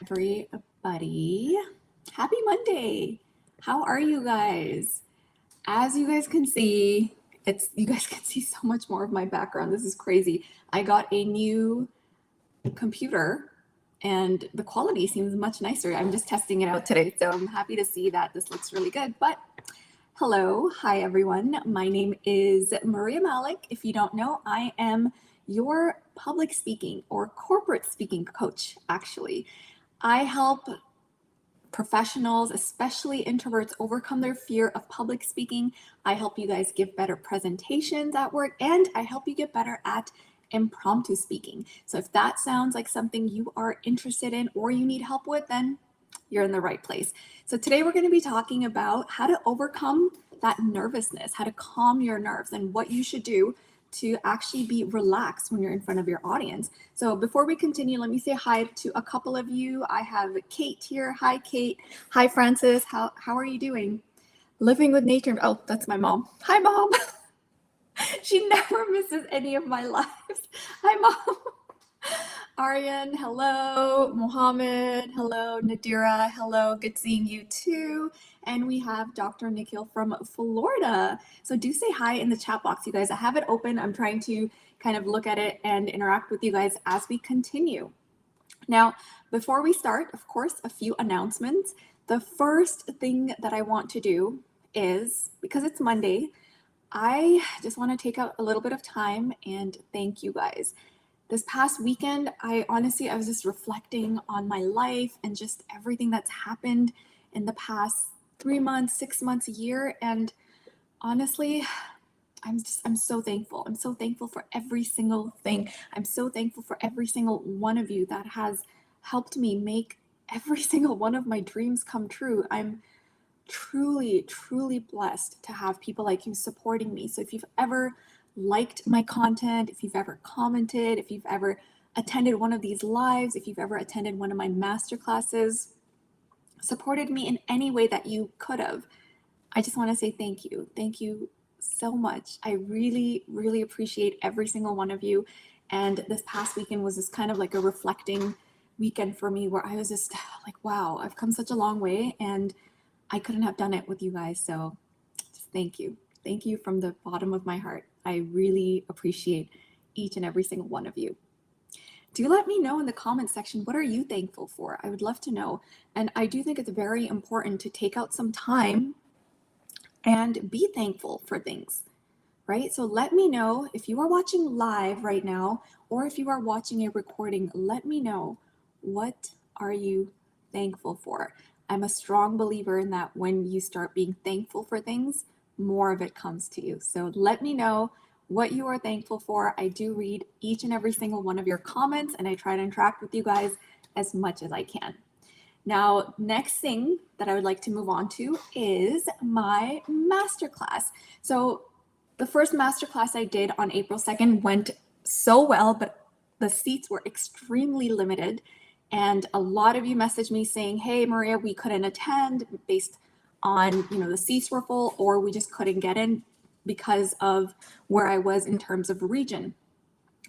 Everybody, happy Monday. How are you guys? As you guys can see, you guys can see so much more of my background. This is crazy. I got a new computer and the quality seems much nicer. I'm just testing it out today, so I'm happy to see that this looks really good. But hello, hi everyone. My name is Maria Malik. If you don't know, I am your public speaking or corporate speaking coach, actually. I help professionals, especially introverts, overcome their fear of public speaking. I help you guys give better presentations at work, and I help you get better at impromptu speaking. So if that sounds like something you are interested in or you need help with, then you're in the right place. So today we're going to be talking about how to overcome that nervousness, how to calm your nerves, and what you should do to actually be relaxed when you're in front of your audience. So before we continue, let me say hi to a couple of you. I have Kate here. Hi, Kate. Hi, Francis. How are you doing? Living with nature. Oh, that's my mom. Hi, Mom. She never misses any of my lives. Hi, Mom. Aryan, hello. Mohammed, hello. Nadira, hello. Good seeing you too. And we have Dr. Nikhil from Florida. So do say hi in the chat box, you guys. I have it open. I'm trying to kind of look at it and interact with you guys as we continue. Now, before we start, of course, a few announcements. The first thing that I want to do is, because it's Monday, I just want to take out a little bit of time and thank you guys. This past weekend, I was just reflecting on my life and just everything that's happened in the past 3 months, 6 months, a year. And honestly, I'm so thankful. I'm so thankful for every single thing. I'm so thankful for every single one of you that has helped me make every single one of my dreams come true. I'm truly, truly blessed to have people like you supporting me. So if you've ever liked my content, if you've ever commented, if you've ever attended one of these lives, if you've ever attended one of my master classes, supported me in any way that you could have, I just want to say thank you. Thank you so much. I really, really appreciate every single one of you. And this past weekend was just kind of like a reflecting weekend for me where I was just like, wow, I've come such a long way and I couldn't have done it with you guys. So just thank you. Thank you from the bottom of my heart. I really appreciate each and every single one of you. Do let me know in the comments section, what are you thankful for? I would love to know. And I do think it's very important to take out some time and be thankful for things, right? So let me know if you are watching live right now, or if you are watching a recording, let me know, what are you thankful for? I'm a strong believer in that when you start being thankful for things, more of it comes to you. So let me know what you are thankful for. I do read each and every single one of your comments, and I try to interact with you guys as much as I can. Now, next thing that I would like to move on to is my masterclass. So the first masterclass I did on April 2nd went so well, but the seats were extremely limited. And a lot of you messaged me saying, hey, Maria, we couldn't attend based on, the seats were full, or we just couldn't get in because of where I was in terms of region.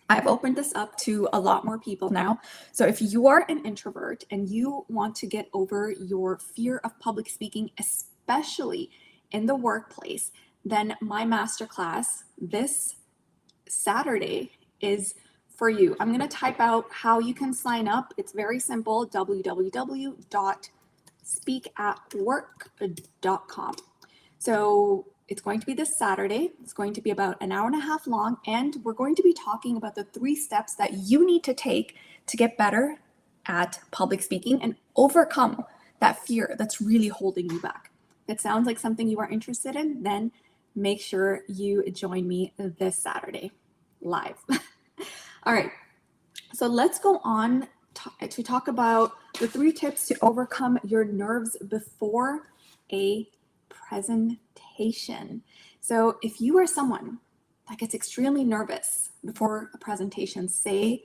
I've opened this up to a lot more people now. So if you are an introvert and you want to get over your fear of public speaking, especially in the workplace, then my masterclass this Saturday is for you. I'm going to type out how you can sign up. It's very simple, www.speakatwork.com. So it's going to be this Saturday. It's going to be about an hour and a half long, and we're going to be talking about the 3 steps that you need to take to get better at public speaking and overcome that fear that's really holding you back. If it sounds like something you are interested in, then make sure you join me this Saturday live. All right, so let's go on to talk about the 3 tips to overcome your nerves before a presentation. So if you are someone that gets extremely nervous before a presentation, say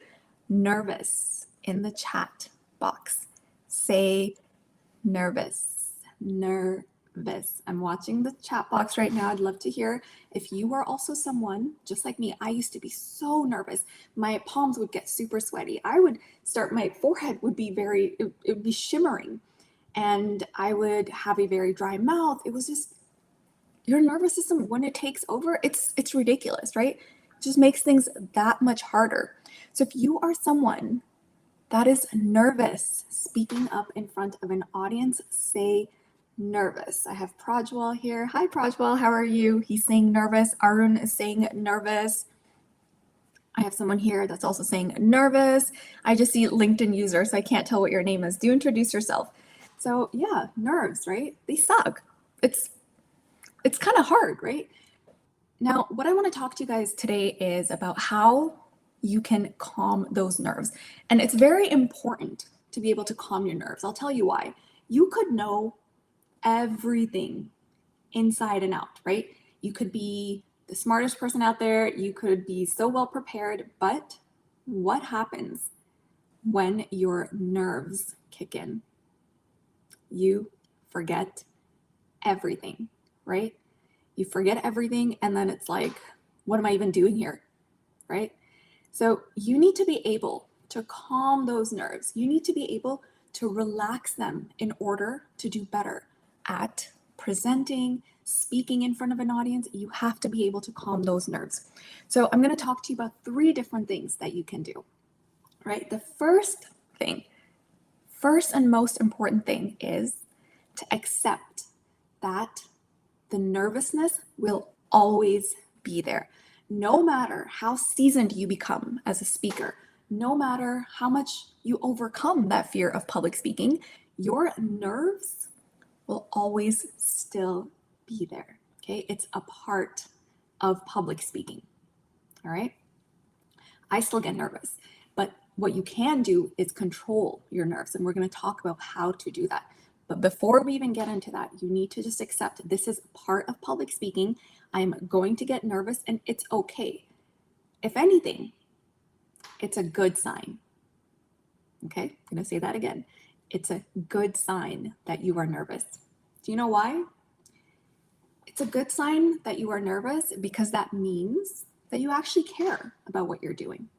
nervous in the chat box. Say nervous, nervous. nervous? I'm watching the chat box right now. I'd love to hear if you are also someone just like me. I used to be so nervous. My palms would get super sweaty. My forehead would be it would be shimmering, and I would have a very dry mouth. It was just your nervous system, when it takes over, it's ridiculous, right? It just makes things that much harder. So if you are someone that is nervous speaking up in front of an audience, say nervous. I have Prajwal here. Hi, Prajwal. How are you? He's saying nervous. Arun is saying nervous. I have someone here that's also saying nervous. I just see LinkedIn user, so I can't tell what your name is. Do introduce yourself. So yeah, nerves, right? They suck. It's kind of hard, right? Now, what I want to talk to you guys today is about how you can calm those nerves. And it's very important to be able to calm your nerves. I'll tell you why. You could know everything inside and out, right? You could be the smartest person out there. You could be so well prepared, but what happens when your nerves kick in? You forget everything, right? You forget everything, and then it's like, what am I even doing here, right? So you need to be able to calm those nerves. You need to be able to relax them in order to do better at presenting, speaking in front of an audience. You have to be able to calm those nerves. So I'm going to talk to you about 3 different things that you can do, right? The first and most important thing is to accept that the nervousness will always be there. No matter how seasoned you become as a speaker, no matter how much you overcome that fear of public speaking, your nerves will always still be there. Okay, it's a part of public speaking. All right, I still get nervous, but what you can do is control your nerves, and we're going to talk about how to do that. But before we even get into that, you need to just accept this is part of public speaking. I'm going to get nervous, and it's okay. If anything, it's a good sign. Okay, I'm going to say that again. It's a good sign that you are nervous. Do you know why? It's a good sign that you are nervous because that means that you actually care about what you're doing,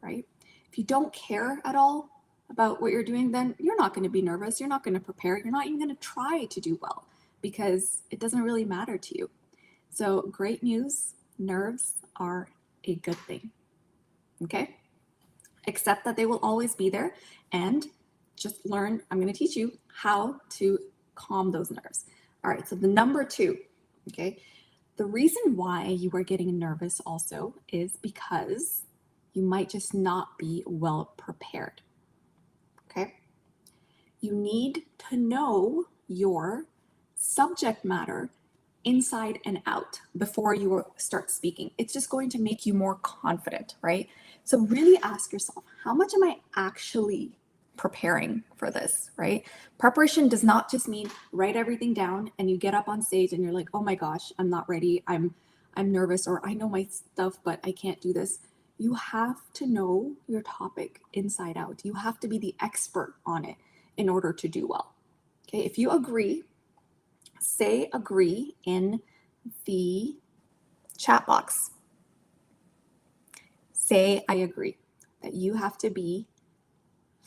right? If you don't care at all about what you're doing, then you're not going to be nervous. You're not going to prepare. You're not even going to try to do well because it doesn't really matter to you. So great news, nerves are a good thing, okay? Accept that they will always be there and just learn, I'm going to teach you how to calm those nerves. All right, so the number 2, okay? The reason why you are getting nervous also is because you might just not be well prepared, okay? You need to know your subject matter inside and out before you start speaking. It's just going to make you more confident, right? So really ask yourself, how much am I actually preparing for this, right? Preparation does not just mean write everything down and you get up on stage and you're like, oh my gosh, I'm not ready. I'm nervous, or I know my stuff, but I can't do this. You have to know your topic inside out. You have to be the expert on it in order to do well. Okay, if you agree, say agree in the chat box. Say I agree that you have to be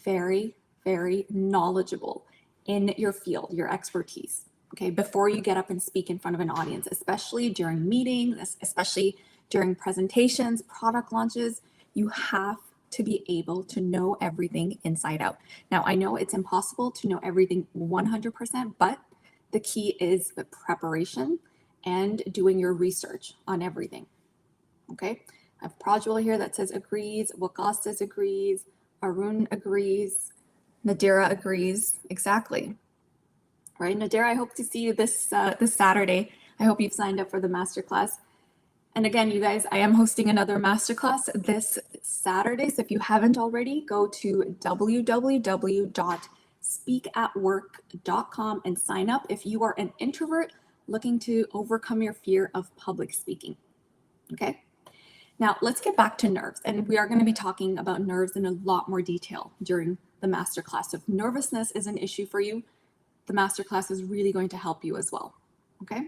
very, very knowledgeable in your field, your expertise, okay, before you get up and speak in front of an audience, especially during meetings, especially during presentations, product launches. You have to be able to know everything inside out. Now, I know it's impossible to know everything 100%, but the key is the preparation and doing your research on everything, okay? I have Prajwal here that says agrees, Wakas says agrees, Arun agrees, Nadira agrees, exactly. Right, Nadira, I hope to see you this Saturday. I hope you've signed up for the masterclass. And again, you guys, I am hosting another masterclass this Saturday. So if you haven't already, go to www.speakatwork.com and sign up if you are an introvert looking to overcome your fear of public speaking. Okay. Now let's get back to nerves, and we are going to be talking about nerves in a lot more detail during the masterclass. So if nervousness is an issue for you, the masterclass is really going to help you as well. Okay.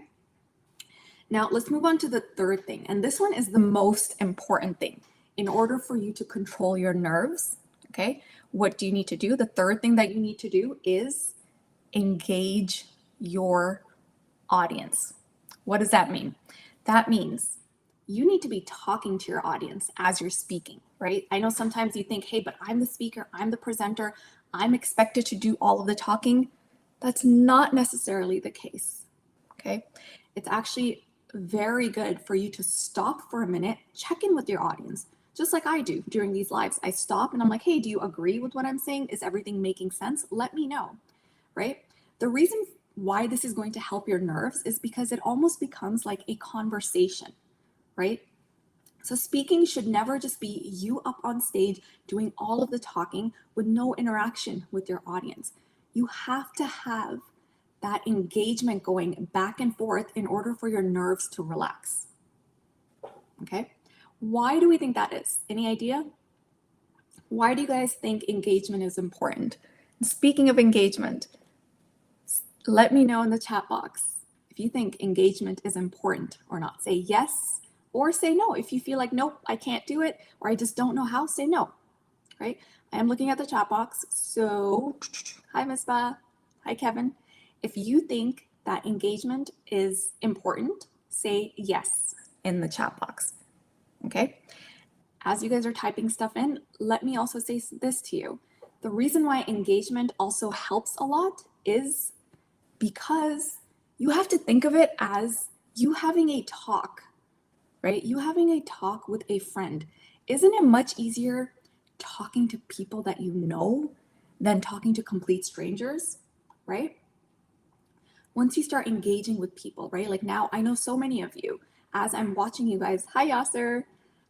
Now let's move on to the third thing. And this one is the most important thing. In order for you to control your nerves, okay, what do you need to do? The third thing that you need to do is engage your audience. What does that mean? That means you need to be talking to your audience as you're speaking, right? I know sometimes you think, hey, but I'm the speaker, I'm the presenter, I'm expected to do all of the talking. That's not necessarily the case, okay? It's actually very good for you to stop for a minute, check in with your audience, just like I do during these lives. I stop and I'm like, hey, do you agree with what I'm saying? Is everything making sense? Let me know, right? The reason why this is going to help your nerves is because it almost becomes like a conversation, right? So speaking should never just be you up on stage doing all of the talking with no interaction with your audience. You have to have that engagement going back and forth in order for your nerves to relax. Okay? Why do we think that is? Any idea? Why do you guys think engagement is important? Speaking of engagement, let me know in the chat box if you think engagement is important or not. Say yes or say no. If you feel like, nope, I can't do it, or I just don't know how, say no, right? I am looking at the chat box. So, hi, Miss Ba. Hi, Kevin. If you think that engagement is important, say yes in the chat box, okay? As you guys are typing stuff in, let me also say this to you. The reason why engagement also helps a lot is because you have to think of it as you having a talk, right? You having a talk with a friend. Isn't it much easier talking to people that you know than talking to complete strangers, right? Once you start engaging with people, right? Like now I know so many of you as I'm watching you guys. Hi, Yasser.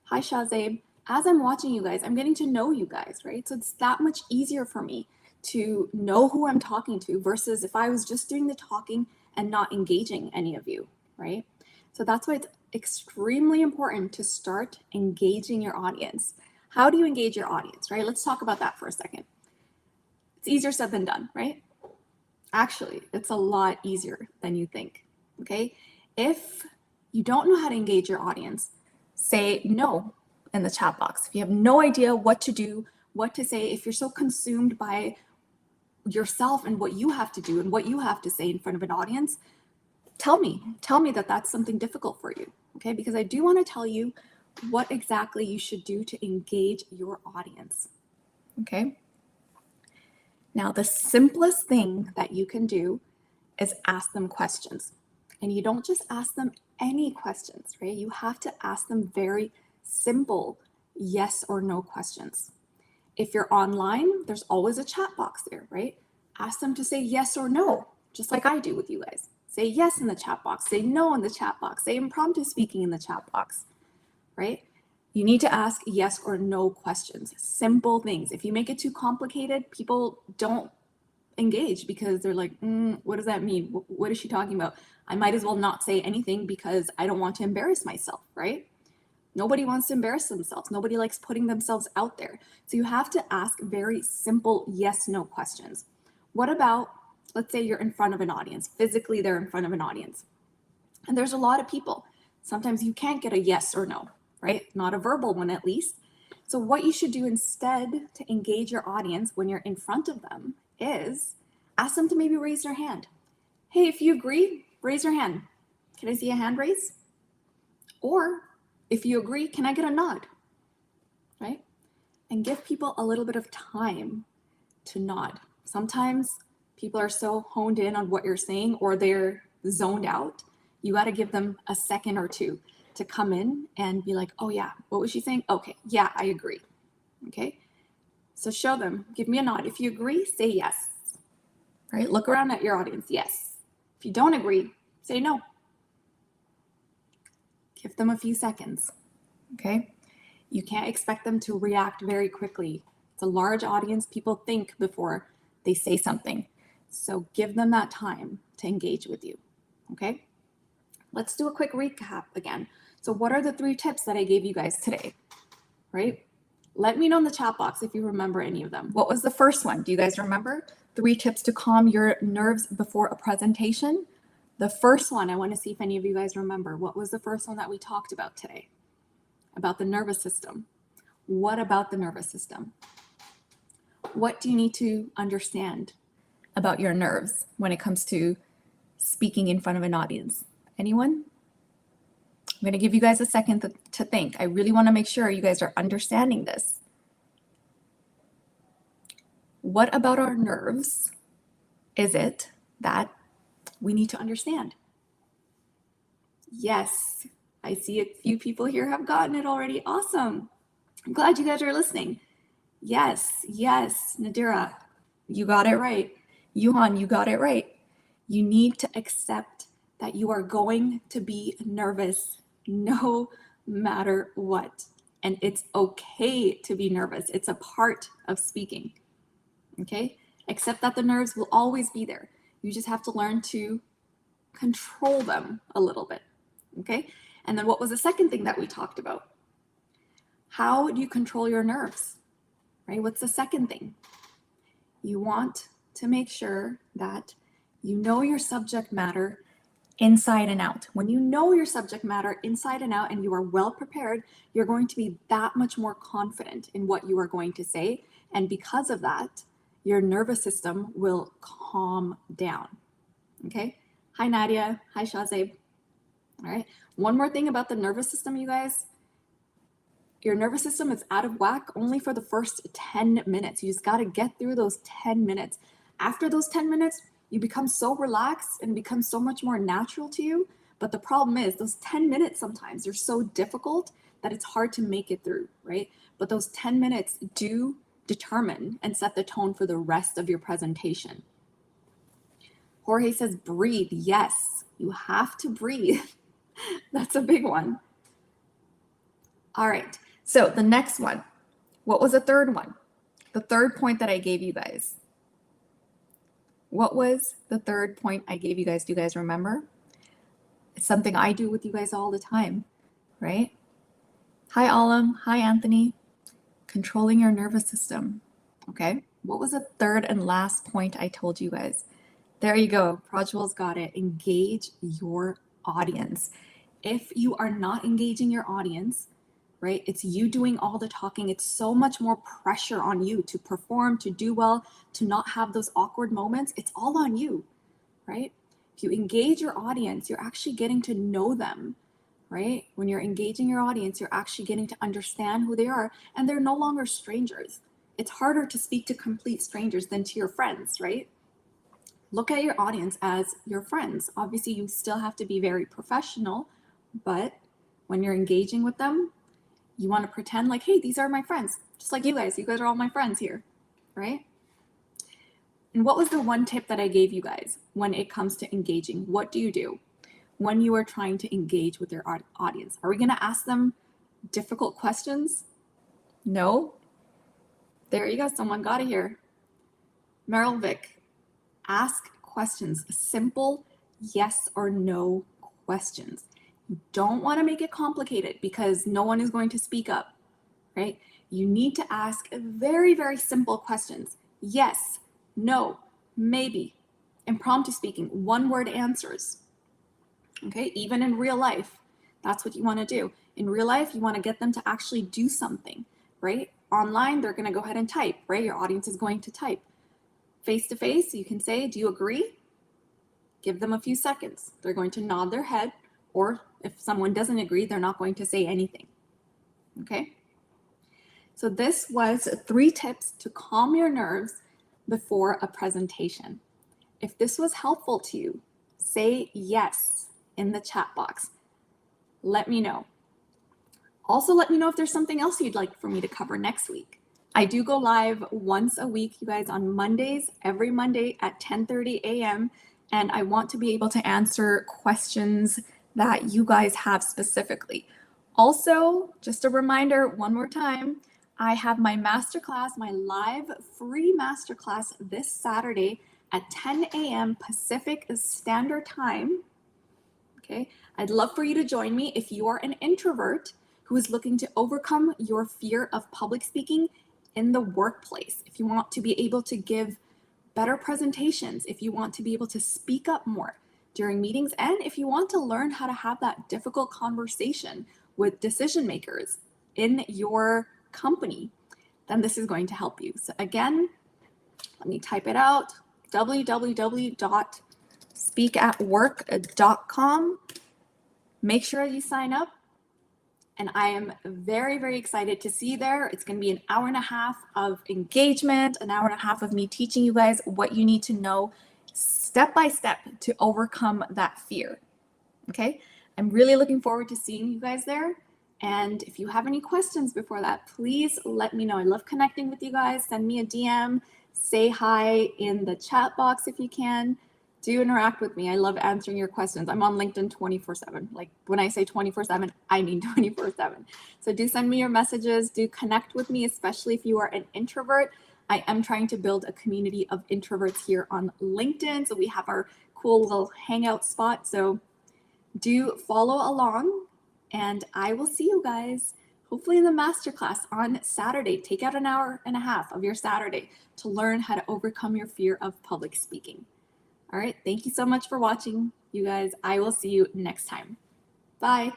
Hi, Shazib. As I'm watching you guys, I'm getting to know you guys, right? So it's that much easier for me to know who I'm talking to versus if I was just doing the talking and not engaging any of you, right? So that's why it's extremely important to start engaging your audience. How do you engage your audience, right? Let's talk about that for a second. It's easier said than done, right? Actually, it's a lot easier than you think, okay? If you don't know how to engage your audience, say no in the chat box. If you have no idea what to do, what to say, if you're so consumed by yourself and what you have to do and what you have to say in front of an audience, tell me that that's something difficult for you, okay? Because I do want to tell you what exactly you should do to engage your audience, okay? Now, the simplest thing that you can do is ask them questions. And you don't just ask them any questions, right? You have to ask them very simple yes or no questions. If you're online, there's always a chat box there, right? Ask them to say yes or no, just like I do with you guys. Say yes in the chat box, say no in the chat box, say impromptu speaking in the chat box, right? You need to ask yes or no questions, simple things. If you make it too complicated, people don't engage because they're like, what does that mean? What is she talking about? I might as well not say anything because I don't want to embarrass myself, right? Nobody wants to embarrass themselves. Nobody likes putting themselves out there. So you have to ask very simple yes, no questions. What about, let's say you're in front of an audience, physically they're in front of an audience, and there's a lot of people. Sometimes you can't get a yes or no, right? Not a verbal one at least. So what you should do instead to engage your audience when you're in front of them is ask them to maybe raise their hand. Hey, if you agree, raise your hand. Can I see a hand raise? Or if you agree, can I get a nod? Right? And give people a little bit of time to nod. Sometimes people are so honed in on what you're saying or they're zoned out. You got to give them a second or two to come in and be like, oh yeah, what was she saying? Okay, yeah, I agree. Okay. So show them, give me a nod. If you agree, say yes, right? Look around at your audience, yes. If you don't agree, say no. Give them a few seconds, okay? You can't expect them to react very quickly. It's a large audience. People think before they say something. So give them that time to engage with you, okay? Let's do a quick recap again. So what are the 3 tips that I gave you guys today, right? Let me know in the chat box if you remember any of them. What was the first one? Do you guys remember? 3 tips to calm your nerves before a presentation. The first one, I want to see if any of you guys remember. What was the first one that we talked about today? About the nervous system. What about the nervous system? What do you need to understand about your nerves when it comes to speaking in front of an audience? Anyone? I'm going to give you guys a second to think. I really want to make sure you guys are understanding this. What about our nerves is it that we need to understand? Yes, I see a few people here have gotten it already. Awesome. I'm glad you guys are listening. Yes, Nadira, you got it right. Yuhan, you got it right. You need to accept that you are going to be nervous no matter what. And it's okay to be nervous. It's a part of speaking. Okay? Accept that the nerves will always be there. You just have to learn to control them a little bit. Okay? And then what was the second thing that we talked about? How do you control your nerves? Right? What's the second thing? You want to make sure that you know your subject matter inside and out. When you know your subject matter inside and out and you are well prepared, you're going to be that much more confident in what you are going to say. And because of that, your nervous system will calm down. Okay? Hi, Nadia. Hi, Shazeb. All right. One more thing about the nervous system, you guys. Your nervous system is out of whack only for the first 10 minutes. You just got to get through those 10 minutes. After those 10 minutes, you become so relaxed and become so much more natural to you. But the problem is those 10 minutes sometimes are so difficult that it's hard to make it through, right? But those 10 minutes do determine and set the tone for the rest of your presentation. Jorge says, breathe. Yes, you have to breathe. That's a big one. All right. So the next one, what was the third one? The third point that I gave you guys. What was the third point I gave you guys? Do you guys remember? It's something I do with you guys all the time, right? Hi, Alam. Hi, Anthony. Controlling your nervous system. Okay. What was the third and last point I told you guys? There you go. Prajwal's got it. Engage your audience. If you are not engaging your audience, right? It's you doing all the talking. It's so much more pressure on you to perform, to do well, to not have those awkward moments. It's all on you, right? If you engage your audience, you're actually getting to know them, right? When you're engaging your audience, you're actually getting to understand who they are, and they're no longer strangers. It's harder to speak to complete strangers than to your friends, right? Look at your audience as your friends. Obviously, you still have to be very professional, but when you're engaging with them, you want to pretend like, hey, these are my friends. Just like you guys are all my friends here, right? And what was the one tip that I gave you guys when it comes to engaging? What do you do when you are trying to engage with your audience? Are we going to ask them difficult questions? No. There you go. Someone got it here. Meryl Vick, ask questions. Simple yes or no questions. You don't want to make it complicated because no one is going to speak up, right? You need to ask very, very simple questions. Yes, no, maybe. Impromptu speaking, one-word answers. Okay, even in real life, that's what you want to do. In real life, you want to get them to actually do something, right? Online, they're going to go ahead and type, right? Your audience is going to type. Face-to-face, you can say, do you agree? Give them a few seconds. They're going to nod their head, or if someone doesn't agree, they're not going to say anything. Okay? So this was 3 tips to calm your nerves before a presentation. If this was helpful to you, say yes in the chat box. Let me know. Also, let me know if there's something else you'd like for me to cover next week. I do go live once a week, you guys, on Mondays, every Monday at 10:30 a.m. And I want to be able to answer questions that you guys have specifically. Also, just a reminder, one more time, I have my masterclass, my live free masterclass this Saturday at 10 a.m. Pacific Standard Time. Okay, I'd love for you to join me if you are an introvert who is looking to overcome your fear of public speaking in the workplace. If you want to be able to give better presentations, if you want to be able to speak up more during meetings, and if you want to learn how to have that difficult conversation with decision makers in your company, then this is going to help you. So again, let me type it out, www.speakatwork.com. Make sure you sign up. And I am very, very excited to see you there. It's going to be an hour and a half of engagement, an hour and a half of me teaching you guys what you need to know step by step to overcome that fear. Okay? I'm really looking forward to seeing you guys there. And if you have any questions before that, please let me know. I love connecting with you guys. Send me a DM, say hi in the chat box if you can. Do interact with me. I love answering your questions. I'm on LinkedIn 24/7. Like when I say 24/7, I mean 24/7. So do send me your messages. Do connect with me, especially if you are an introvert. I am trying to build a community of introverts here on LinkedIn. So we have our cool little hangout spot. So do follow along, and I will see you guys hopefully in the masterclass on Saturday. Take out an hour and a half of your Saturday to learn how to overcome your fear of public speaking. All right, thank you so much for watching, you guys. I will see you next time. Bye.